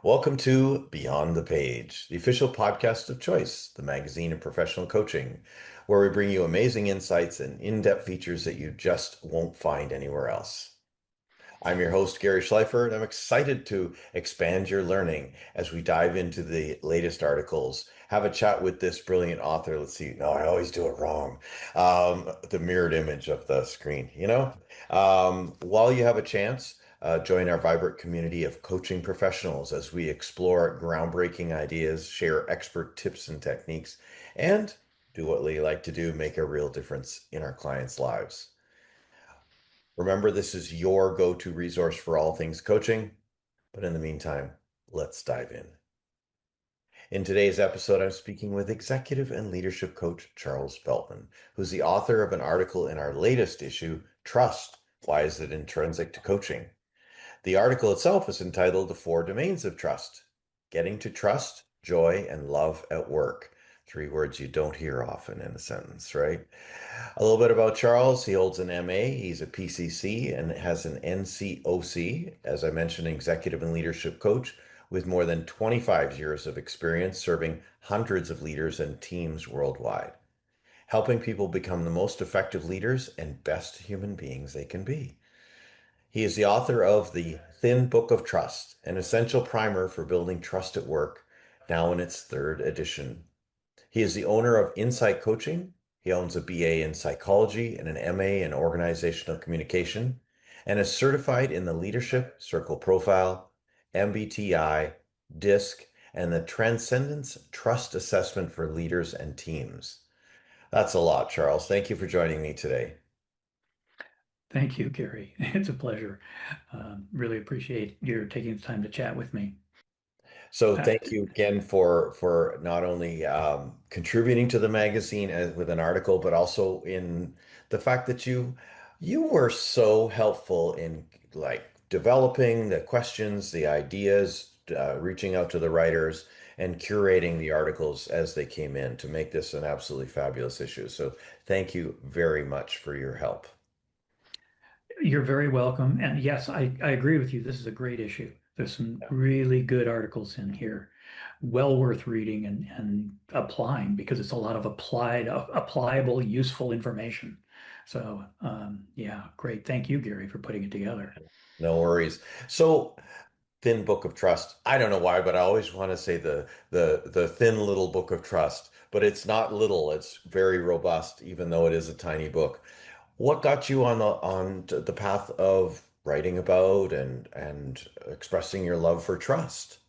Welcome to Beyond the Page, the official podcast of Choice, the magazine of professional coaching, where we bring you amazing insights and in-depth features that you just won't find anywhere else. I'm your host, Gary Schleifer, and I'm excited to expand your learning as we dive into the latest articles, have a chat with this brilliant author. Let's see. No, I always do it wrong. The mirrored image of the screen. While you have a chance, join our vibrant community of coaching professionals as we explore groundbreaking ideas, share expert tips and techniques, and do what we like to do, make a real difference in our clients' lives. Remember, this is your go-to resource for all things coaching. But in the meantime, let's dive in. In today's episode, I'm speaking with executive and leadership coach Charles Feltman, who's the author of an article in our latest issue, Trust. Why is it intrinsic to coaching? The article itself is entitled The Four Domains of Trust: Getting to Trust, Joy, and Love at Work. Three words you don't hear often in a sentence, right? A little bit about Charles. He holds an MA, he's a PCC, and has an NCOC, as I mentioned, executive and leadership coach with more than 25 years of experience serving hundreds of leaders and teams worldwide, helping people become the most effective leaders and best human beings they can be. He is the author of The Thin Book of Trust, an essential primer for building trust at work, now in its third edition. He is the owner of Insight Coaching. He owns a BA in psychology and an MA in organizational communication, and is certified in the Leadership Circle Profile, MBTI, DISC, and the Transcendence Trust Assessment for Leaders and Teams. That's a lot, Charles. Thank you for joining me today. Thank you, Gary. It's a pleasure. Really appreciate your taking the time to chat with me. So Uh, thank you again for not only contributing to the magazine with an article, but also in the fact that you were so helpful in like developing the questions, the ideas, reaching out to the writers, and curating the articles as they came in to make this an absolutely fabulous issue. So thank you very much for your help. you're very welcome. And yes, I agree with you. This is a great issue. There's some really good articles in here, well worth reading and applying because it's a lot of applicable, useful information. So, yeah, great. Thank you, Gary, for putting it together. No worries. So Thin Book of Trust. I don't know why, but I always want to say the thin little book of trust, but it's not little. It's very robust, even though it is a tiny book. What got you on the path of writing about and expressing your love for trust?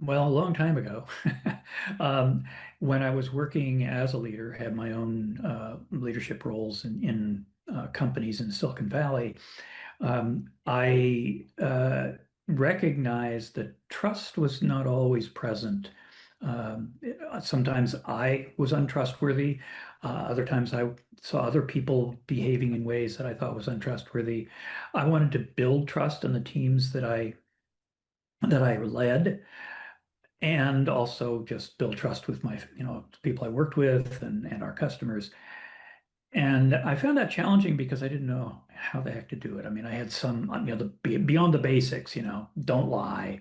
Well, a long time ago, when I was working as a leader, had my own leadership roles in companies in Silicon Valley. I recognized that trust was not always present. Sometimes I was untrustworthy. Other times I saw other people behaving in ways that I thought was untrustworthy. I wanted to build trust in the teams that I led, and also just build trust with the people I worked with and our customers. And I found that challenging because I didn't know how the heck to do it. I mean, I had some, beyond the basics, don't lie,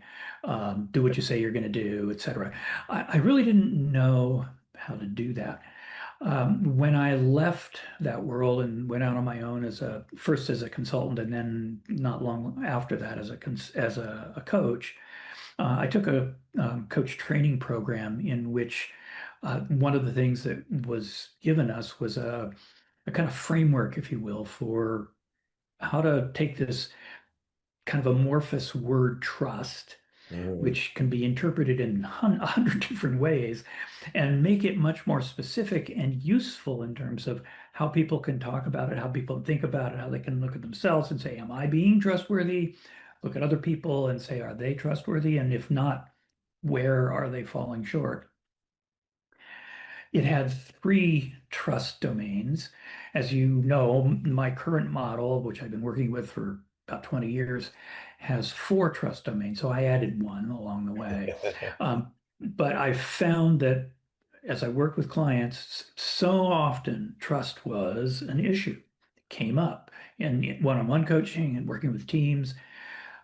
do what you say you're going to do, etc. I really didn't know how to do that. When I left that world and went out on my own first as a consultant, and then not long after that as a coach, I took a coach training program in which one of the things that was given us was a kind of framework, if you will, for how to take this kind of amorphous word trust, Mm, which can be interpreted in a hundred different ways, and make it much more specific and useful in terms of how people can talk about it, how people think about it, how they can look at themselves and say, am I being trustworthy? Look at other people and say, are they trustworthy? And if not, where are they falling short? It had three trust domains. As you know, my current model, which I've been working with for about 20 years, has four trust domains. So I added one along the way. But I found that as I worked with clients, so often trust was an issue. It came up in one-on-one coaching and working with teams.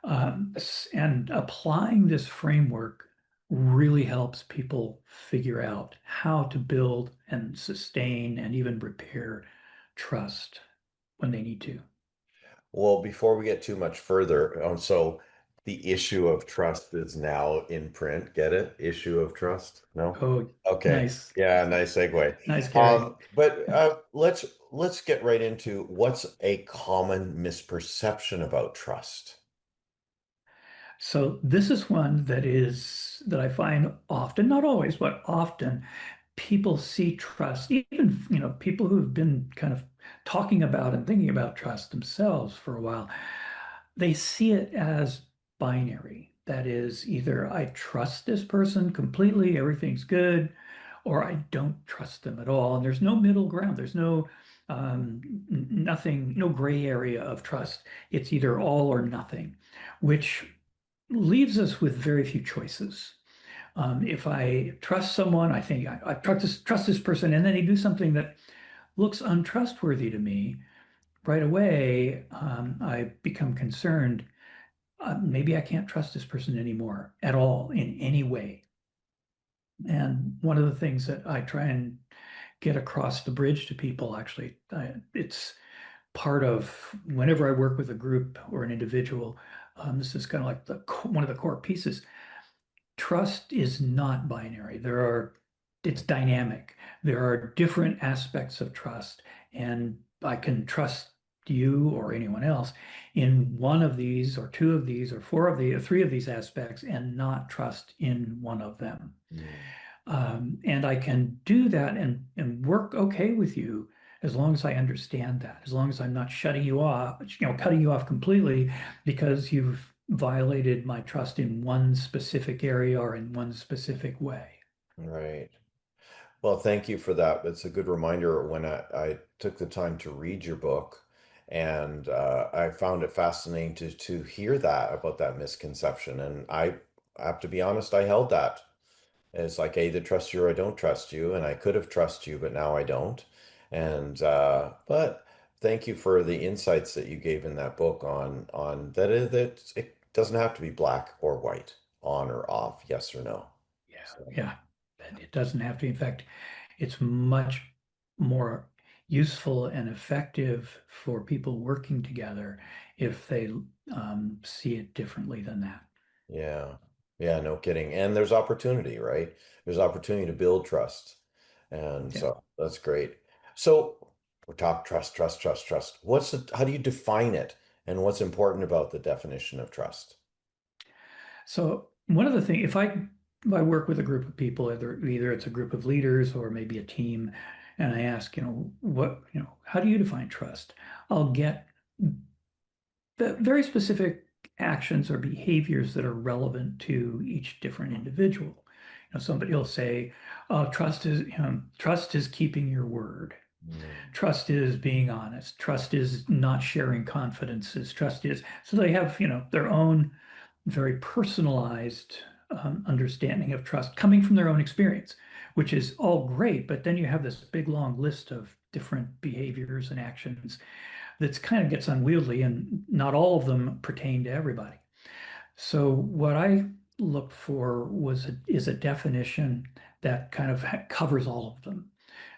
And applying this framework really helps people figure out how to build and sustain and even repair trust when they need to. Well, before we get too much further, so the issue of trust is now in print. Get it? Issue of trust? No? Oh, Okay. nice. Yeah, nice segue. Nice, Gary. But let's get right into what's a common misperception about trust. So this is one that I find often, not always, but often people see trust, even, people who've been kind of talking about and thinking about trust themselves for a while, they see it as binary. That is, either I trust this person completely, everything's good, or I don't trust them at all. And there's no middle ground. There's nothing, no gray area of trust. It's either all or nothing, which leaves us with very few choices. If I trust someone, I think I trust this person, and then they do something that looks untrustworthy to me, right away, I become concerned. Maybe I can't trust this person anymore at all in any way. And one of the things that I try and get across the bridge to people, actually, it's part of whenever I work with a group or an individual. This is kind of like one of the core pieces. Trust is not binary. It's dynamic. There are different aspects of trust, and I can trust you or anyone else in one of these, or two of these, or four of the, or three of these aspects, and not trust in one of them. Mm. And I can do that and work okay with you as long as I understand that, as long as I'm not shutting you off, cutting you off completely because you've violated my trust in one specific area or in one specific way. Right. Well, thank you for that. It's a good reminder when I took the time to read your book, and I found it fascinating to hear that about that misconception. And I have to be honest, I held that. It's like I either trust you or I don't trust you, and I could have trusted you, but now I don't. And but thank you for the insights that you gave in that book on that it doesn't have to be black or white, on or off, yes or no. Yeah, So yeah. And it doesn't have to. In fact, it's much more useful and effective for people working together if they see it differently than that. yeah, yeah, no kidding. And there's opportunity, right? There's opportunity to build trust, and Yeah. so that's great. So we talk trust, trust, trust, trust. How do you define it, and what's important about the definition of trust? So one of the things, if I work with a group of people, either it's a group of leaders or maybe a team, and I ask, how do you define trust? I'll get the very specific actions or behaviors that are relevant to each different individual. Somebody will say, trust is keeping your word. Mm, Trust is being honest. Trust is not sharing confidences. Trust is, so they have, their own very personalized understanding of trust coming from their own experience, which is all great. But then you have this big long list of different behaviors and actions that's kind of gets unwieldy, and not all of them pertain to everybody. So what I looked for is a definition that kind of covers all of them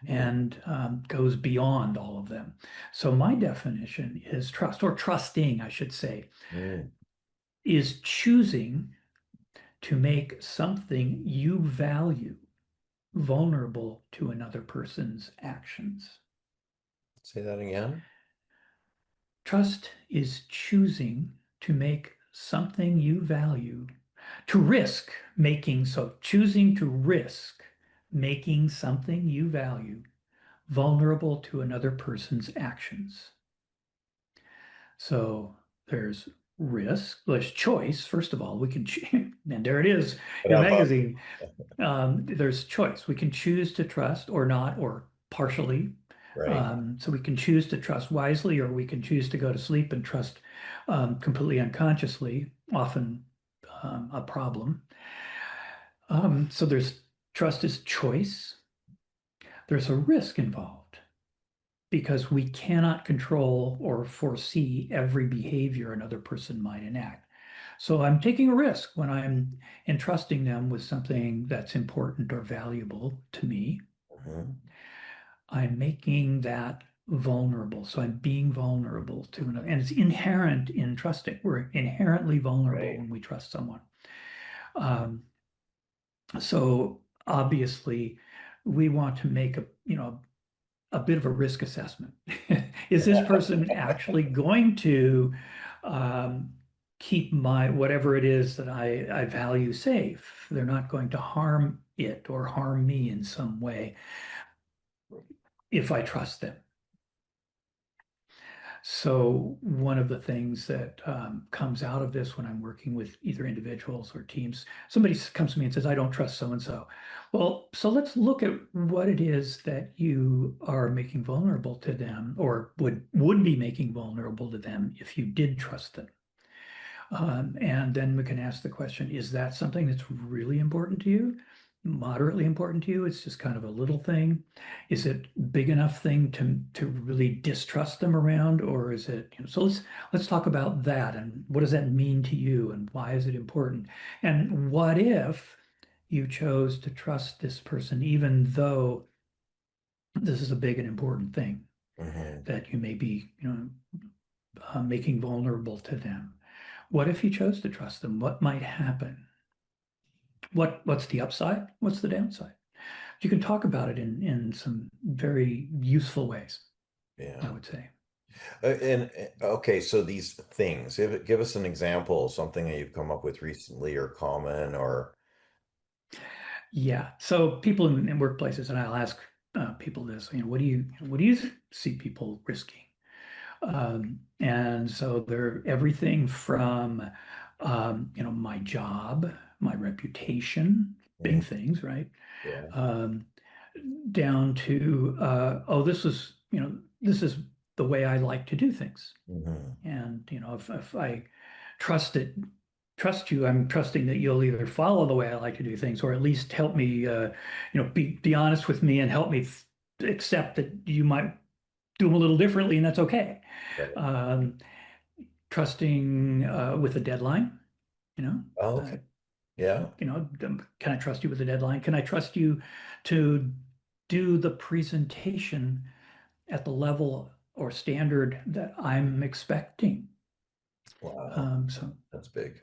mm, and goes beyond all of them. So my definition is trust, or trusting, I should say, mm. is choosing to make something you value vulnerable to another person's actions. Say that again. Trust is choosing to make something you value, to risk making, so choosing to risk making something you value vulnerable to another person's actions. So there's risk, there's choice. First of all, we can, and there it is in the Ba-dum-bum. magazine. There's choice. We can choose to trust or not, or partially. Right. So we can choose to trust wisely, or we can choose to go to sleep and trust completely unconsciously, often a problem. So there's trust is choice. There's a risk involved because we cannot control or foresee every behavior another person might enact. So I'm taking a risk when I'm entrusting them with something that's important or valuable to me. Hmm. I'm making that vulnerable. So I'm being vulnerable to another. And it's inherent in trusting. We're inherently vulnerable Right. when we trust someone. Um, so obviously, we want to make a bit of a risk assessment. Is this person actually going to um, keep my whatever it is that I value safe? They're not going to harm it or harm me in some way if I trust them. So one of the things that comes out of this when I'm working with either individuals or teams, somebody comes to me and says, I don't trust so and so. Well, so let's look at what it is that you are making vulnerable to them or would be making vulnerable to them if you did trust them. And then we can ask the question, is that something that's really important to you? Moderately important to you? It's just kind of a little thing. Is it big enough thing to really distrust them around, or is it, so let's talk about that and what does that mean to you and why is it important? And what if you chose to trust this person even though this is a big and important thing Hmm. that you may be, making vulnerable to them? What if you chose to trust them? What might happen? What's the upside? What's the downside? You can talk about it in some very useful ways, I Yeah. would say. Okay, so these things, give us an example, something that you've come up with recently or common or Yeah. So people in workplaces, and I'll ask people this, what do you see people risking? And so they're everything from, my job, my reputation, Mhm. big things, right? Yeah. Um, down to oh, this is the way I like to do things. Hmm. And if I trust it, trust you, I'm trusting that you'll either follow the way I like to do things, or at least help me, be honest with me and help me accept that you might do them a little differently, and that's okay. Right. Um, Trusting with a deadline, you know. Oh, Uh, okay. Yeah. can I trust you with a deadline? Can I trust you to do the presentation at the level or standard that I'm expecting? Wow. So That's big.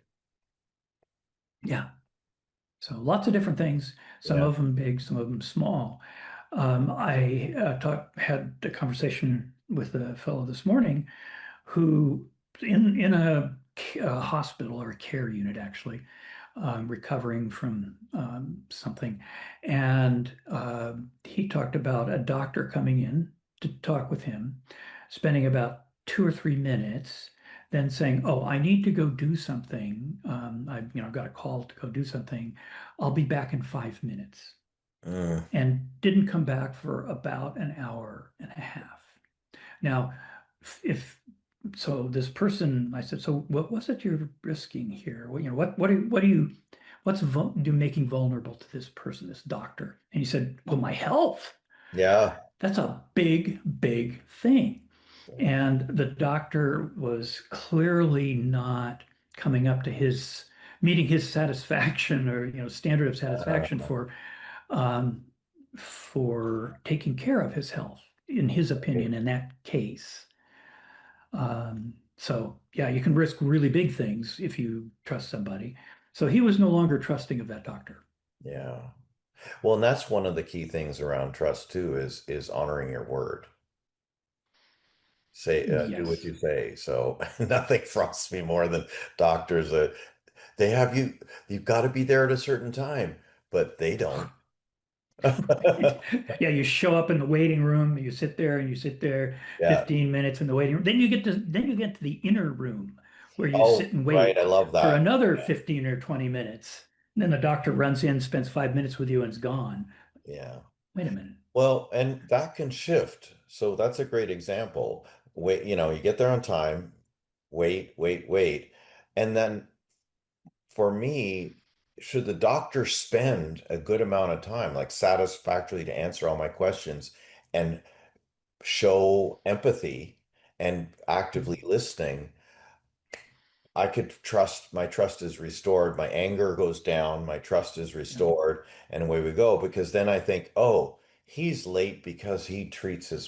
yeah, so lots of different things. Some Yeah. of them big, some of them small. I had a conversation with a fellow this morning who in a hospital or a care unit actually, recovering from something. And he talked about a doctor coming in to talk with him, spending about 2 or 3 minutes, then saying, "Oh, I need to go do something. I've got a call to go do something. I'll be back in 5 minutes." Mm. And didn't come back for about an hour and a half. Now, if so, this person, I said, so what was it you're risking here? What's do making vulnerable to this person, this doctor? And he said, well, my health. Yeah. That's a big, big thing. And the doctor was clearly not coming up to meeting his satisfaction or, standard of satisfaction Uh, um, for taking care of his health, in his opinion, in that case. So yeah, you can risk really big things if you trust somebody. So he was no longer trusting of that doctor. yeah. Well, and that's one of the key things around trust too is honoring your word. Say, do what Yes. you say. So nothing frosts me more than doctors. They have you've got to be there at a certain time, but they don't. Right. Yeah, you show up in the waiting room, you sit there and you sit there Yeah. 15 minutes in the waiting room. Then you get to the inner room where you sit Oh, and right. I wait love for that. another 15 or 20 minutes. And then the doctor runs in, spends 5 minutes with you and is gone. Yeah. Wait a minute. Well, and that can shift. So that's a great example. Wait, you get there on time, wait, wait, wait. And then for me, should the doctor spend a good amount of time, like satisfactorily to answer all my questions and show empathy and actively listening? I could trust, my trust is restored, my anger goes down, my trust is Yeah, restored, and away we go. Because then I think, oh, he's late because he treats his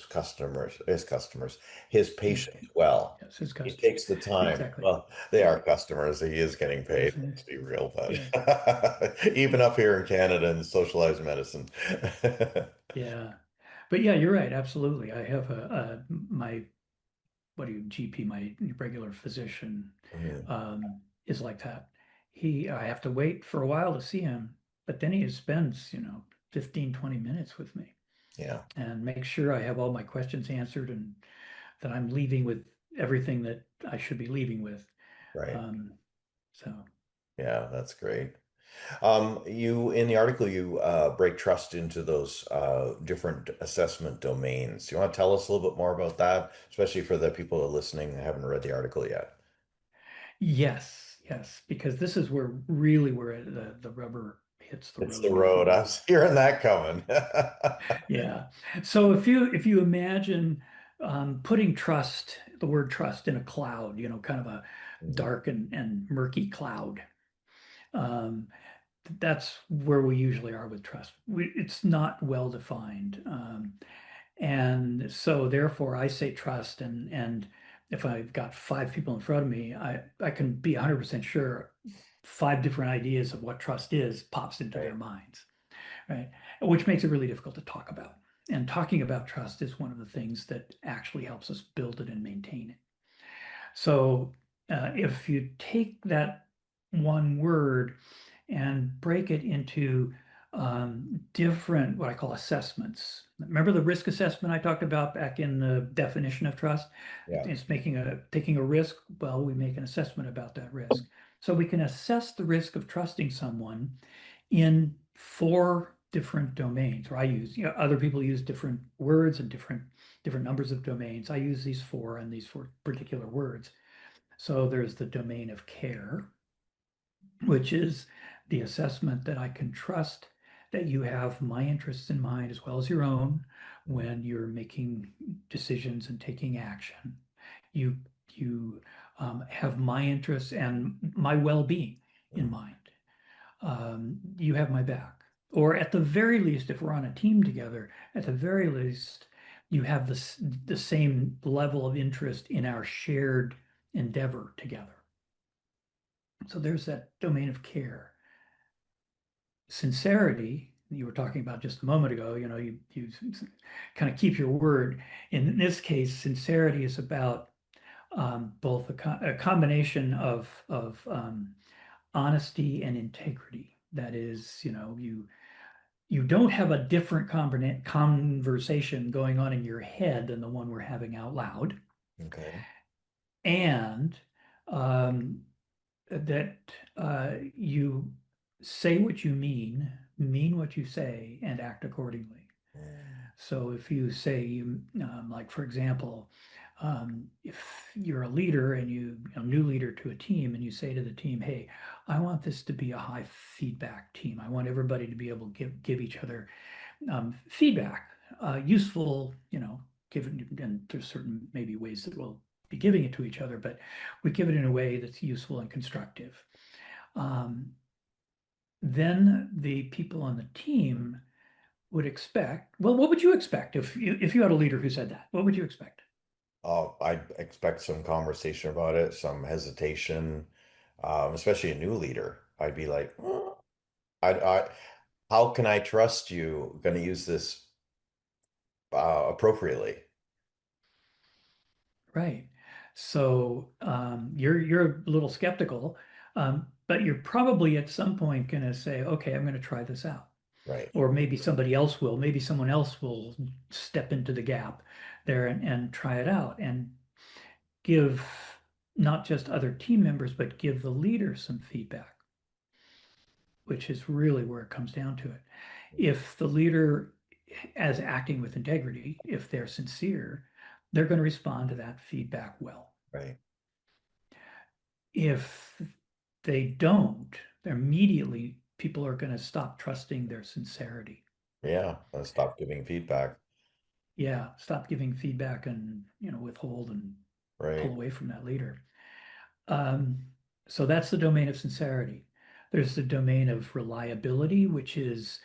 his, patients well. yes, his He customers. takes the time. Exactly. Well, they Yeah. are customers. He is getting paid. Yes, Let's be real, yeah. but even up here in Canada in socialized medicine. Yeah. But yeah, you're right. Absolutely. I have my, what do you, GP, my regular physician, Mhm. is like that. I have to wait for a while to see him, but then he spends, 15, 20 minutes with me Yeah, and make sure I have all my questions answered and that I'm leaving with everything that I should be leaving with. right. Um, so Yeah, that's great. You in the article you break trust into those different assessment domains. You want to tell us a little bit more about that, especially for the people who are listening who haven't read the article yet? yes, yes, because this is where the rubber hits the It's the road, if you road. I will. was hearing that coming. Yeah. So if you imagine putting trust, the word trust in a cloud, kind of a Mhm. dark and murky cloud, um, that's where we usually are with trust. It's not well defined. And so therefore I say trust and if I've got five people in front of me, I can be 100% sure five different ideas of what trust is pops into their Right. minds, right? Which makes it really difficult to talk about. And talking about trust is one of the things that actually helps us build it and maintain it. So if you take that one word and break it into different, what I call assessments. Remember the risk assessment I talked about back in the definition of trust? Yeah. It's taking a risk. Well, we make an assessment about that risk. So we can assess the risk of trusting someone in four different domains, or I use, other people use different words and different numbers of domains. I use these four and these four particular words. So there's the domain of care, which is the assessment that I can trust that you have my interests in mind as well as your own when you're making decisions and taking action. You you have my interests and my well-being in Mhm. mind. You have my back. Or at the very least, if we're on a team together, at the very least, you have the same level of interest in our shared endeavor together. So there's that domain of care. Sincerity, you were talking about just a moment ago, you kind of keep your word. In this case, sincerity is about both a combination of honesty and integrity. That is, you don't have a different conversation going on in your head than the one we're having out loud, Okay. and um, that you say what you mean what you say, and act accordingly. Mm. So if you say, like for example, if you're a leader and a new leader to a team, and you say to the team, "Hey, I want this to be a high feedback team. I want everybody to be able to give each other feedback, useful, given, and there's certain maybe ways that we'll be giving it to each other, but we give it in a way that's useful and constructive." Um, then the people on the team would expect, well, what would you expect if you had a leader who said that? What would you expect? Oh, I expect some conversation about it, some hesitation, especially a new leader. I'd be like, I, how can I trust you? Going to use this appropriately. Right. So you're a little skeptical, but you're probably at some point going to say, "Okay, I'm going to try this out." Right. Or maybe somebody else will. Maybe someone else will step into the gap there and try it out and give not just other team members, but give the leader some feedback, which is really where it comes down to it. If the leader as acting with integrity, if they're sincere, they're going to respond to that feedback well. Right. If they don't, immediately people are going to stop trusting their sincerity. Yeah. Let's stop giving feedback. Yeah, stop giving feedback and withhold and pull Right. away from that leader. So that's the domain of sincerity. There's the domain of reliability, which is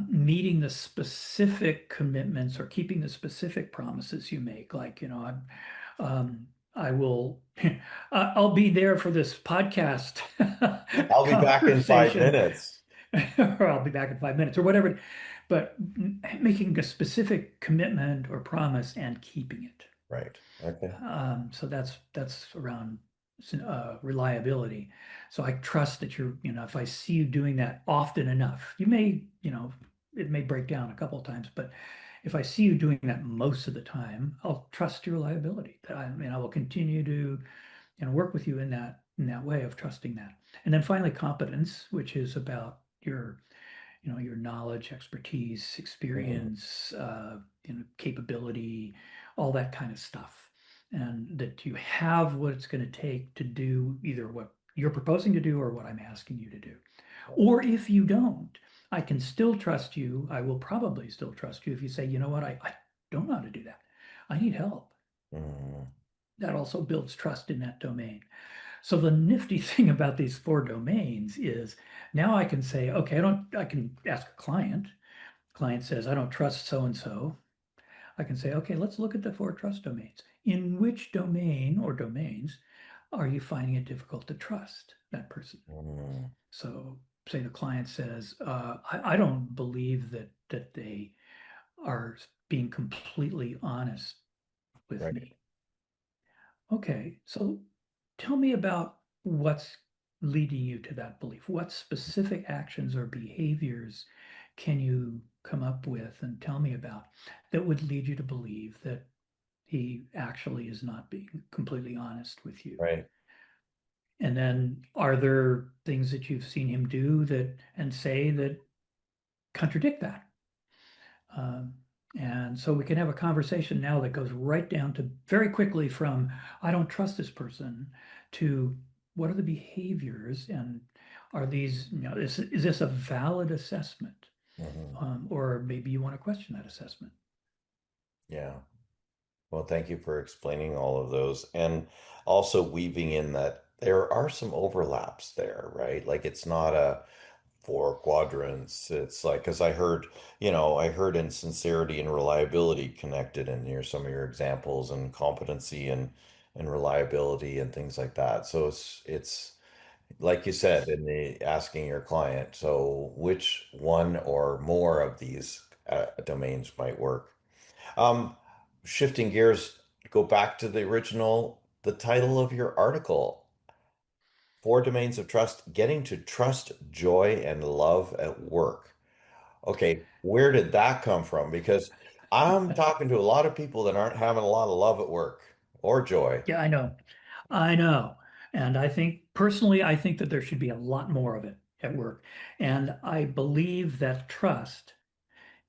meeting the specific commitments or keeping the specific promises you make. Like, I will, I'll be there for this podcast I'll be back in five conversation, minutes. or I'll be back in 5 minutes or whatever. But making a specific commitment or promise and keeping it. Right. Okay. So that's around reliability. So I trust that if I see you doing that often enough, it may break down a couple of times, but if I see you doing that most of the time, I'll trust your reliability. I will continue to, work with you in that way of trusting that. And then finally, competence, which is about your knowledge, expertise, Mhm. experience, capability, all that kind of stuff. And that you have what it's going to take to do either what you're proposing to do or what I'm asking you to do. Or if you don't, I can still trust you. I will probably still trust you if you say, you know what, I don't know how to do that. I need help. Mhm. That also builds trust in that domain. So the nifty thing about these four domains is now I can say, okay, I can ask a client. Client says, I don't trust so and so. I can say, okay, let's look at the four trust domains. In which domain or domains are you finding it difficult to trust that person? Mhm. So say the client says, I don't believe that they are being completely honest with Right. me. Okay, so tell me about what's leading you to that belief. What specific actions or behaviors can you come up with and tell me about that would lead you to believe that he actually is not being completely honest with you? Right. And then are there things that you've seen him do that and say that contradict that? Um, and so we can have a conversation now that goes right down to very quickly from I don't trust this person to what are the behaviors and are these, is this a valid assessment? Mhm. Or maybe you want to question that assessment. Yeah. Well, thank you for explaining all of those and also weaving in that there are some overlaps there, right? Like it's not a four quadrants. It's like, because I heard insincerity and reliability connected in here, some of your examples and competency and reliability and things like that. So it's like you said in the asking your client, so which one or more of these domains might work? Um, Shifting gears, go back to the original, the title of your article, Four Domains of Trust, Getting to Trust, Joy, and Love at Work. Okay, where did that come from? Because I'm talking to a lot of people that aren't having a lot of love at work or joy. Yeah, I know. I know. And I think personally, I think that there should be a lot more of it at work. And I believe that trust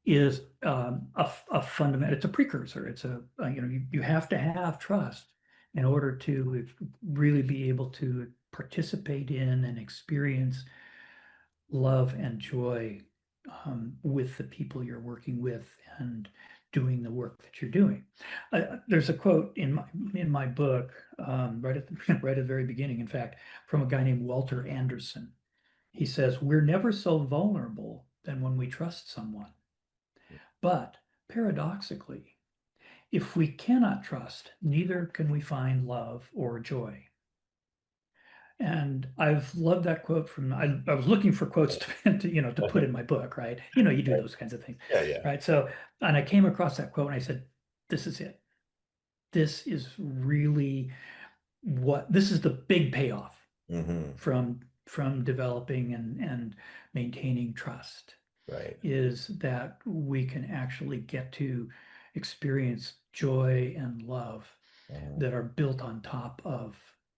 is a fundamental, it's a precursor. It's you have to have trust in order to really be able to participate in and experience love and joy with the people you're working with and doing the work that you're doing. There's a quote in my book right at the, right at the very beginning, in fact, from a guy named Walter Anderson. He says, "We're never so vulnerable than when we trust someone. But paradoxically, if we cannot trust, neither can we find love or joy." And I've loved that quote I was looking for quotes to put in my book, right? You do those kinds of things, Yeah, yeah. right? So, and I came across that quote and I said, this is it. This is really this is the big payoff Hmm. from developing and maintaining trust Right. is that we can actually get to experience joy and love Mhm. that are built on top of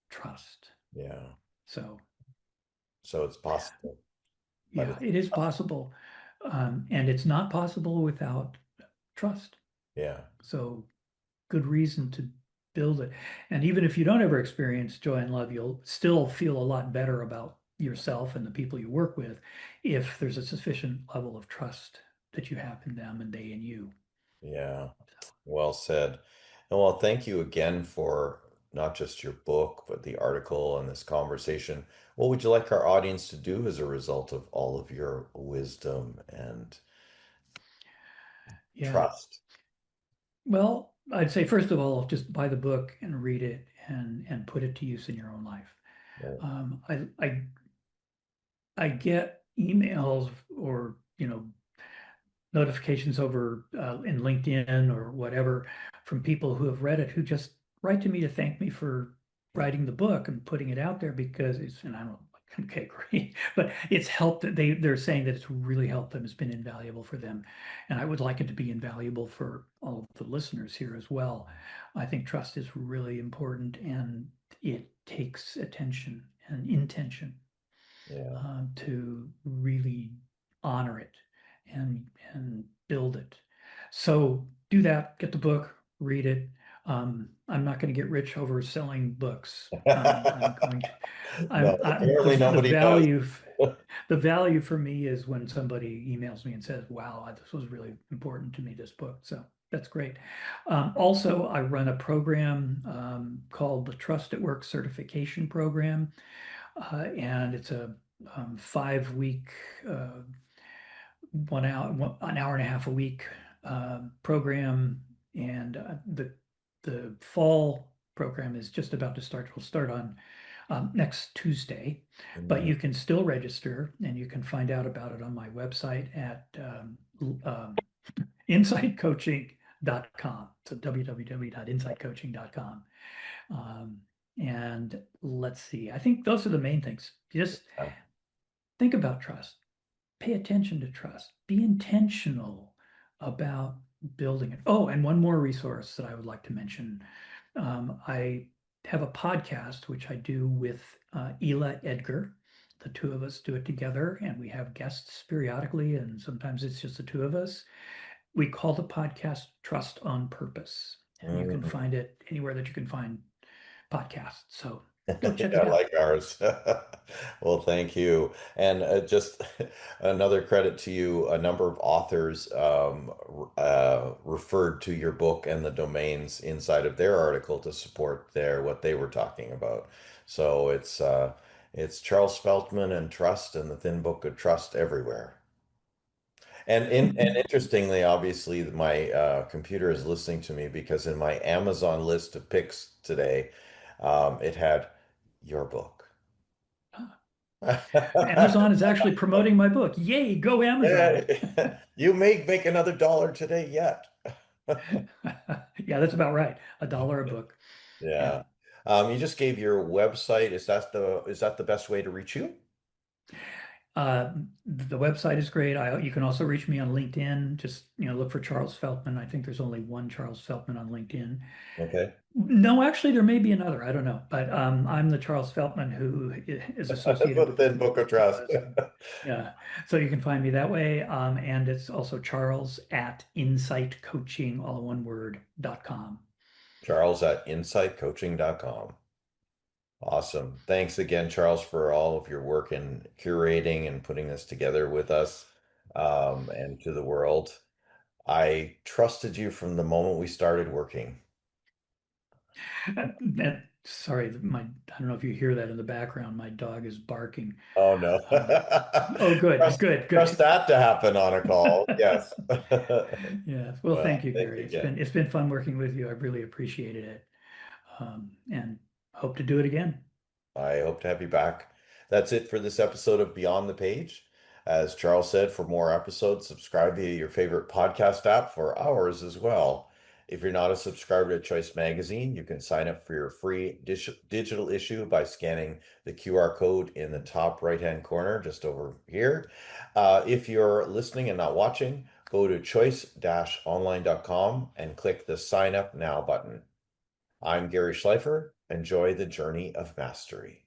trust. Yeah. So, So it's possible, but yeah, it's it is tough. possible. And it's not possible without trust. Yeah. So, good reason to build it. And even if you don't ever experience joy and love, you'll still feel a lot better about yourself and the people you work with if there's a sufficient level of trust that you have in them and they in you. Yeah. Well said. And well, thank you again for not just your book, but the article and this conversation. What would you like our audience to do as a result of all of your wisdom and Yeah. trust? Well, I'd say first of all, just buy the book and read it and put it to use in your own life. Right. I get emails or notifications over in LinkedIn or whatever from people who have read it who just write to me to thank me for writing the book and putting it out there because and I don't like, okay, great, but it's helped that they're saying that it's really helped them, it's been invaluable for them. And I would like it to be invaluable for all of the listeners here as well. I think trust is really important and it takes attention and intention Yeah. to really honor it and build it. So do that, get the book, read it. I'm not going to get rich over selling books. I'm going to, No, apparently the nobody does. value, the value for me is when somebody emails me and says, wow, this was really important to me, this book. So that's great. Also, I run a program called the Trust at Work Certification Program, and it's a 5 week, uh, 1 hour, an hour and a half a week program, and the fall program is just about to start. It'll start on next Tuesday, but Mm, you can still register, and you can find out about it on my website at insightcoaching.com. So www.insightcoaching.com. Um, and let's see, I think those are the main things. Just yeah. think about trust, pay attention to trust, be intentional about building it. Oh, and one more resource that I would like to mention. I have a podcast which I do with Ela Edgar. The two of us do it together, and we have guests periodically, and sometimes it's just the two of us. We call the podcast Trust on Purpose, and you can Mm. find it anywhere that you can find podcasts. So go check Yeah, it out. like ours. Well, thank you. And just another credit to you, a number of authors referred to your book and the domains inside of their article to support what they were talking about. So it's Charles Feltman and Trust and the Thin Book of Trust everywhere. And interestingly, obviously, my computer is listening to me because in my Amazon list of picks today, it had your book. Amazon is actually promoting my book. Yay, go Amazon. Yeah, you may make another dollar today yet. Yeah, that's about right. $1 a book. Yeah. Yeah. You just gave your website. Is that the best way to reach you? The website is great. You can also reach me on LinkedIn. Just, look for Charles Feltman. I think there's only one Charles Feltman on LinkedIn. Okay. No, actually, there may be another. I don't know. But I'm the Charles Feltman who is associated The with the Thin Thin Book Book of of Trust. Trust. Yeah. So you can find me that way. And it's also Charles at insightcoaching, all one word.com. Charles at insightcoaching.com. Awesome. Thanks again, Charles, for all of your work in curating and putting this together with us and to the world. I trusted you from the moment we started working. Sorry, I don't know if you hear that in the background. My dog is barking. Oh, no. Uh, oh, good, Trust, good, trust good. that to happen on a call. Yes. Yeah. Well, Well, thank you, thanks Gary. again. It's been fun working with you. I've really appreciated it. And hope to do it again. I hope to have you back. That's it for this episode of Beyond the Page. As Charles said, for more episodes, subscribe via your favorite podcast app for ours as well. If you're not a subscriber to Choice Magazine, you can sign up for your free digital issue by scanning the QR code in the top right-hand corner, just over here. If you're listening and not watching, go to choice-online.com and click the Sign Up Now button. I'm Gary Schleifer. Enjoy the journey of mastery.